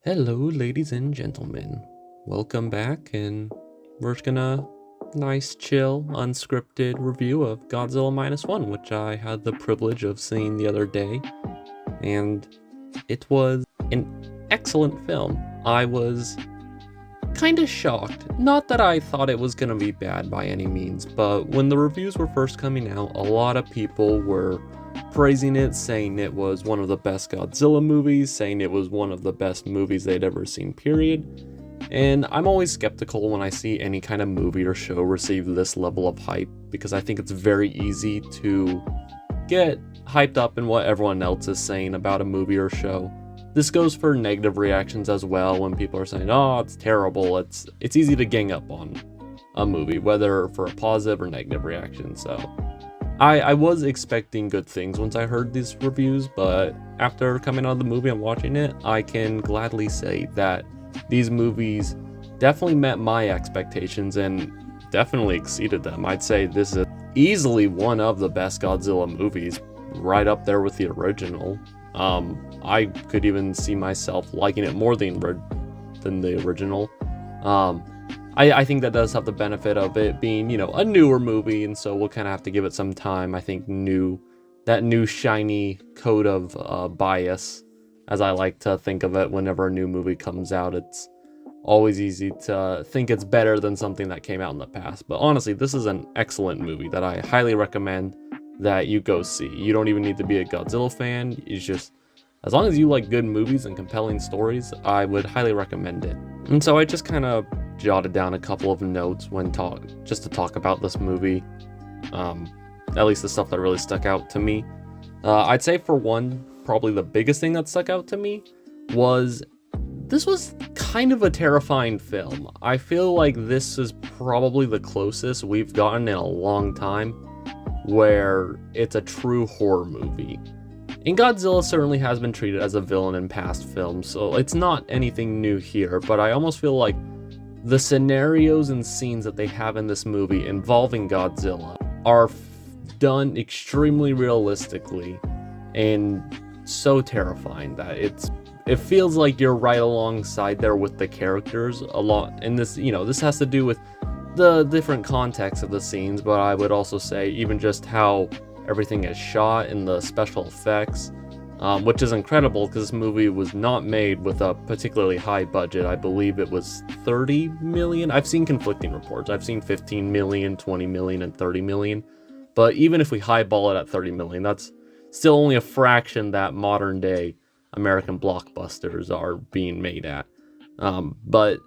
Hello, ladies and gentlemen. Welcome back, and we're gonna nice, chill, unscripted review of Godzilla Minus One, which I had the privilege of seeing the other day, and it was an excellent film. I was kind of shocked. Not that I thought it was gonna be bad by any means, but when the reviews were first coming out, a lot of people were praising it, saying it was one of the best Godzilla movies, saying it was one of the best movies they'd ever seen, period. And I'm always skeptical when I see any kind of movie or show receive this level of hype, because I think it's very easy to get hyped up in what everyone else is saying about a movie or show. This goes for negative reactions as well. When people are saying, oh, it's terrible, it's easy to gang up on a movie, whether for a positive or negative reaction. So I was expecting good things once I heard these reviews, but after coming out of the movie and watching it, I can gladly say that these movies definitely met my expectations and definitely exceeded them. I'd say this is easily one of the best Godzilla movies, right up there with the original. I could even see myself liking it more than the original. I think that does have the benefit of it being, a newer movie, and so we'll kind of have to give it some time. I think that new shiny coat of bias, as I like to think of it whenever a new movie comes out. It's always easy to think it's better than something that came out in the past. But honestly, this is an excellent movie that I highly recommend that you go see. You don't even need to be a Godzilla fan. It's just, as long as you like good movies and compelling stories, I would highly recommend it. And so I just kind of jotted down a couple of notes just to talk about this movie. At least the stuff that really stuck out to me. I'd say for one, probably the biggest thing that stuck out to me was this was kind of a terrifying film. I feel like this is probably the closest we've gotten in a long time where it's a true horror movie. And Godzilla certainly has been treated as a villain in past films, so it's not anything new here, but I almost feel like the scenarios and scenes that they have in this movie involving Godzilla are done extremely realistically and so terrifying that it feels like you're right alongside there with the characters a lot. And this has to do with the different context of the scenes, but I would also say even just how everything is shot and the special effects, which is incredible because this movie was not made with a particularly high budget. I believe it was 30 million. I've seen conflicting reports. I've seen 15 million, 20 million, and 30 million. But even if we highball it at 30 million, that's still only a fraction that modern day American blockbusters are being made at. But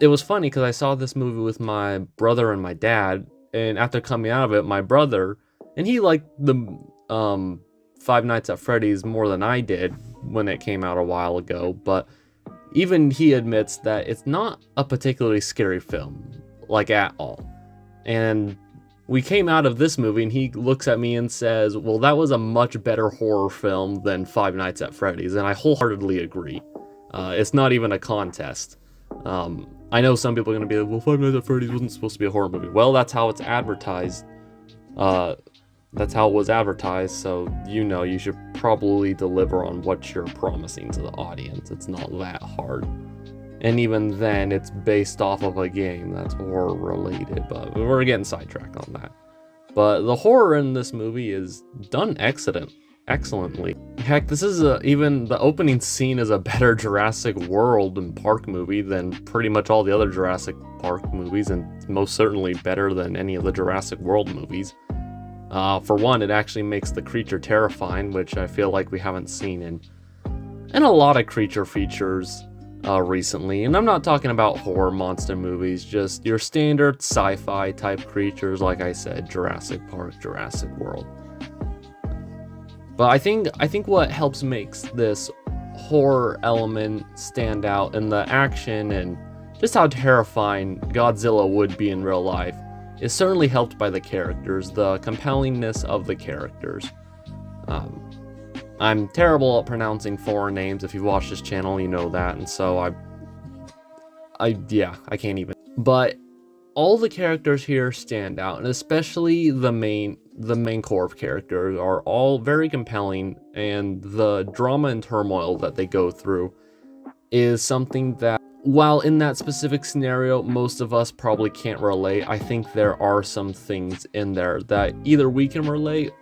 it was funny because I saw this movie with my brother and my dad, and after coming out of it, my brother, and he liked the Five Nights at Freddy's more than I did when it came out a while ago, but even he admits that it's not a particularly scary film, like at all. And we came out of this movie and he looks at me and says, well, that was a much better horror film than Five Nights at Freddy's, and I wholeheartedly agree. It's not even a contest. I know some people are going to be like, well, Five Nights at Freddy's wasn't supposed to be a horror movie. Well, that's how it's advertised. That's how it was advertised, so you should probably deliver on what you're promising to the audience. It's not that hard. And even then, it's based off of a game that's horror related, but we're getting sidetracked on that. But the horror in this movie is done excellently. Heck, this is even the opening scene is a better Jurassic World and Park movie than pretty much all the other Jurassic Park movies, and most certainly better than any of the Jurassic World movies. For one, it actually makes the creature terrifying, which I feel like we haven't seen in a lot of creature features recently. And I'm not talking about horror monster movies, just your standard sci-fi type creatures, like I said, Jurassic Park, Jurassic World. But I think what helps makes this horror element stand out in the action and just how terrifying Godzilla would be in real life is certainly helped by the characters, the compellingness of the characters. I'm terrible at pronouncing foreign names. If you've watched this channel, you know that, and so I can't even. But all the characters here stand out, and especially the main core of characters are all very compelling, and the drama and turmoil that they go through is something that, while in that specific scenario, most of us probably can't relate, I think there are some things in there that either we can relate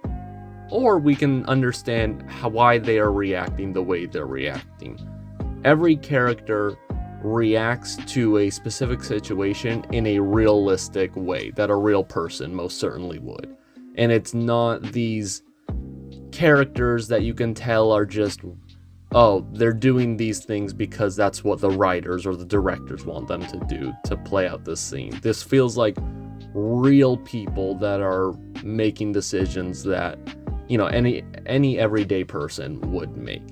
or we can understand why they are reacting the way they're reacting. Every character reacts to a specific situation in a realistic way that a real person most certainly would. And it's not these characters that you can tell are just, oh, they're doing these things because that's what the writers or the directors want them to do to play out this scene. This feels like real people that are making decisions that, you know, any everyday person would make.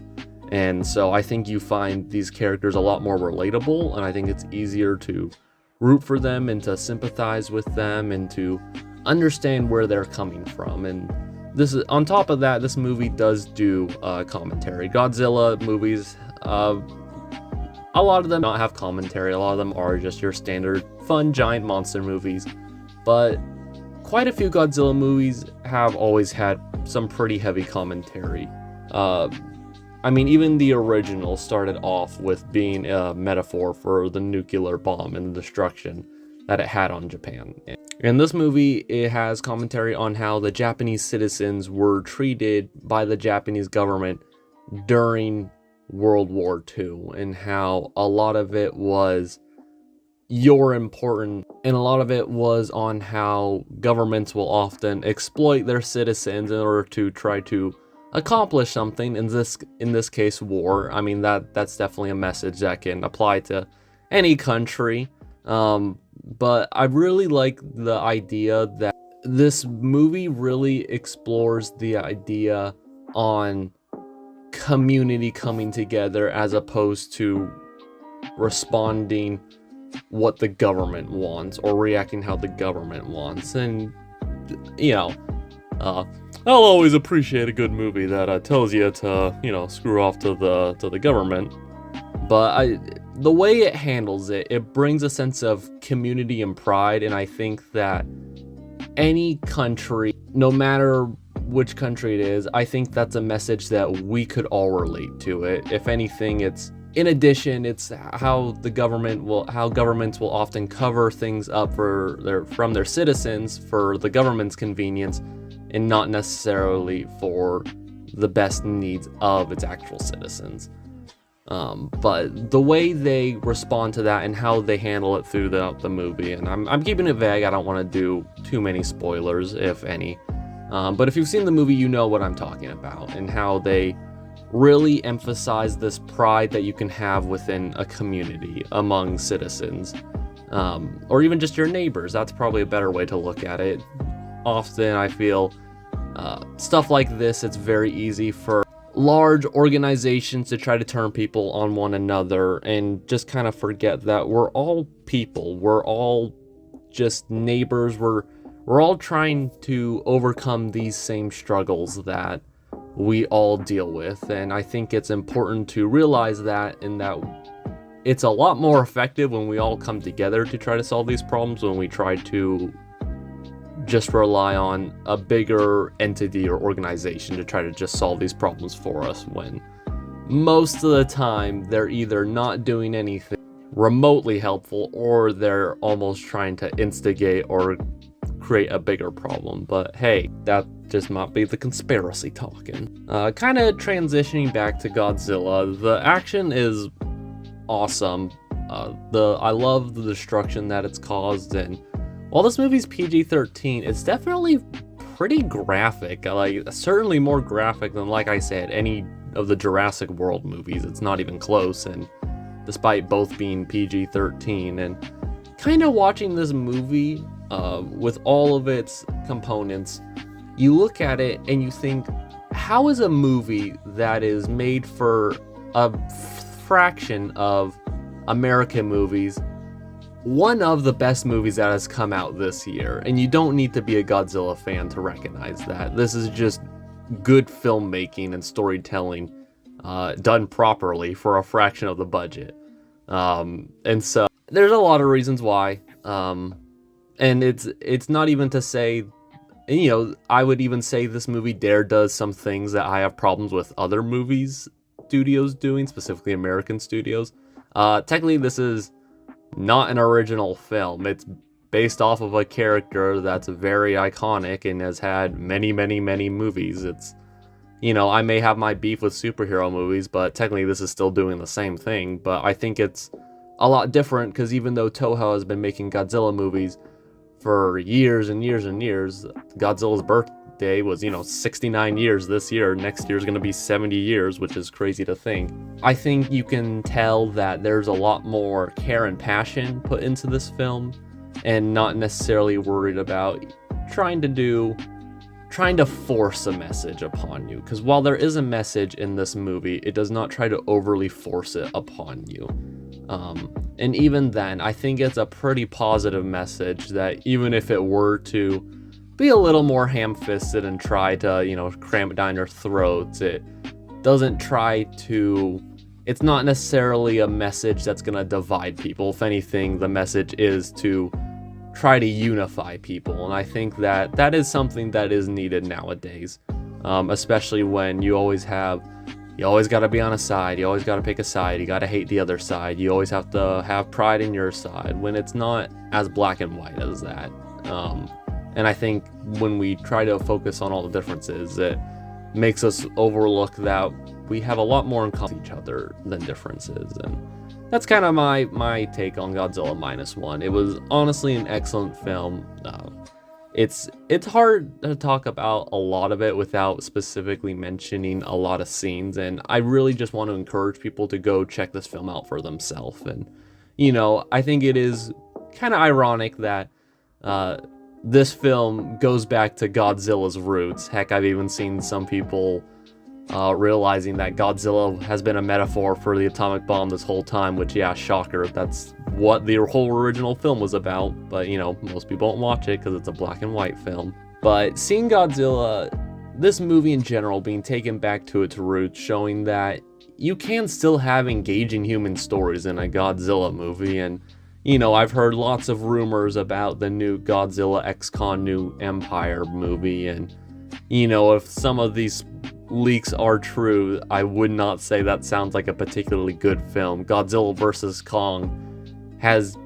And so I think you find these characters a lot more relatable, and I think it's easier to root for them and to sympathize with them and to understand where they're coming from. And this is, on top of that, this movie does do commentary. Godzilla movies, a lot of them don't have commentary. A lot of them are just your standard fun giant monster movies. But quite a few Godzilla movies have always had some pretty heavy commentary. I mean, even the original started off with being a metaphor for the nuclear bomb and the destruction that it had on Japan. In this movie, it has commentary on how the Japanese citizens were treated by the Japanese government during World War II, and how a lot of it was you're important, and a lot of it was on how governments will often exploit their citizens in order to try to accomplish something, in this case war. I mean, that's definitely a message that can apply to any country. But I really like the idea that this movie really explores the idea on community coming together as opposed to responding what the government wants or reacting how the government wants. And, you know, I'll always appreciate a good movie that tells you to, you know, screw off to the government. But the way it handles it, it brings a sense of community and pride, and I think that any country, no matter which country it is, I think that's a message that we could all relate to it. If anything, it's, in addition, it's how governments will often cover things up from their citizens for the government's convenience, and not necessarily for the best needs of its actual citizens. But the way they respond to that and how they handle it throughout the movie, and I'm keeping it vague, I don't want to do too many spoilers, if any. But if you've seen the movie, you know what I'm talking about, and how they really emphasize this pride that you can have within a community among citizens, or even just your neighbors. That's probably a better way to look at it. Often I feel stuff like this, it's very easy for large organizations to try to turn people on one another and just kind of forget that we're all people. We're all just neighbors. We're all trying to overcome these same struggles that we all deal with. And I think it's important to realize that, in that it's a lot more effective when we all come together to try to solve these problems, when we try to just rely on a bigger entity or organization to try to just solve these problems for us, when most of the time they're either not doing anything remotely helpful or they're almost trying to instigate or create a bigger problem. But hey, that just might be the conspiracy talking. Kind of transitioning back to Godzilla, the action is awesome. I love the destruction that it's caused, and while this movie's PG-13, it's definitely pretty graphic. Like, certainly more graphic than, like I said, any of the Jurassic World movies. It's not even close, and despite both being PG-13, and kind of watching this movie with all of its components, you look at it and you think, how is a movie that is made for a fraction of American movies one of the best movies that has come out this year? And you don't need to be a Godzilla fan to recognize that. This is just good filmmaking and storytelling done properly for a fraction of the budget. And so there's a lot of reasons why. And it's not even to say, you know, I would even say this movie does some things that I have problems with other studios doing, specifically American studios. Technically, this is not an original film. It's based off of a character that's very iconic and has had many, many, many movies. It's, I may have my beef with superhero movies, but technically this is still doing the same thing. But I think it's a lot different because even though Toho has been making Godzilla movies for years and years and years, Godzilla's birthday was, 69 years this year. Next year is going to be 70 years, which is crazy to think. I think you can tell that there's a lot more care and passion put into this film and not necessarily worried about trying to force a message upon you. Because while there is a message in this movie, it does not try to overly force it upon you. And even then, I think it's a pretty positive message that even if it were to be a little more ham-fisted and try to, cram it down your throats, it doesn't try to... It's not necessarily a message that's going to divide people. If anything, the message is to try to unify people. And I think that that is something that is needed nowadays, especially when you always got to be on a side. You always got to pick a side. You got to hate the other side. You always have to have pride in your side when it's not as black and white as that. And I think when we try to focus on all the differences, it makes us overlook that we have a lot more in common with each other than differences. And that's kind of my take on Godzilla Minus One. It was honestly an excellent film. It's hard to talk about a lot of it without specifically mentioning a lot of scenes, and I really just want to encourage people to go check this film out for themselves. And I think it is kind of ironic that this film goes back to Godzilla's roots. Heck, I've even seen some people realizing that Godzilla has been a metaphor for the atomic bomb this whole time, which, yeah, shocker, that's what the whole original film was about. But, most people don't watch it because it's a black and white film. But seeing Godzilla, this movie in general, being taken back to its roots, showing that you can still have engaging human stories in a Godzilla movie. And, I've heard lots of rumors about the new Godzilla X-Con New Empire movie. And, if some of these leaks are true, I would not say that sounds like a particularly good film. Godzilla vs. Kong has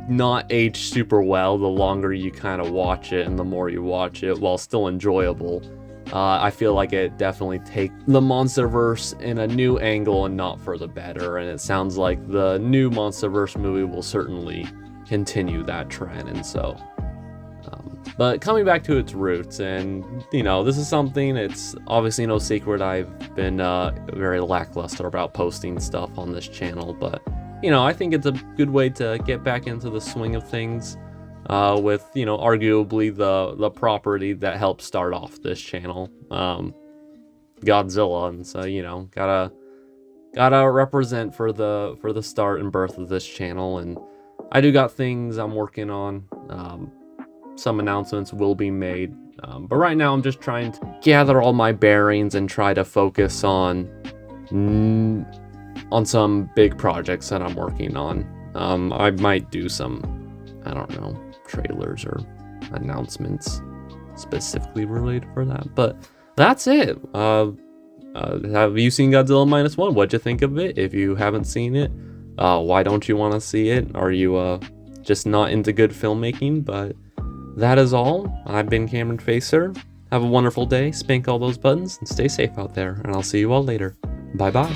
not aged super well the longer you kind of watch it and the more you watch it, while still enjoyable. I feel like it definitely takes the Monsterverse in a new angle and not for the better, and it sounds like the new Monsterverse movie will certainly continue that trend. And so but coming back to its roots, and this is something, it's obviously no secret I've been very lackluster about posting stuff on this channel, but I think it's a good way to get back into the swing of things with arguably the property that helped start off this channel, Godzilla. And so gotta represent for the start and birth of this channel. And I do got things I'm working on. Some announcements will be made, but right now I'm just trying to gather all my bearings and try to focus on some big projects that I'm working on. I might do some, I don't know, trailers or announcements specifically related for that, but that's it. Have you seen Godzilla Minus One? What'd you think of it? If you haven't seen it, why don't you want to see it? Are you just not into good filmmaking? But that is all. I've been Cameron Facer. Have a wonderful day, spank all those buttons, and stay safe out there, and I'll see you all later. Bye-bye.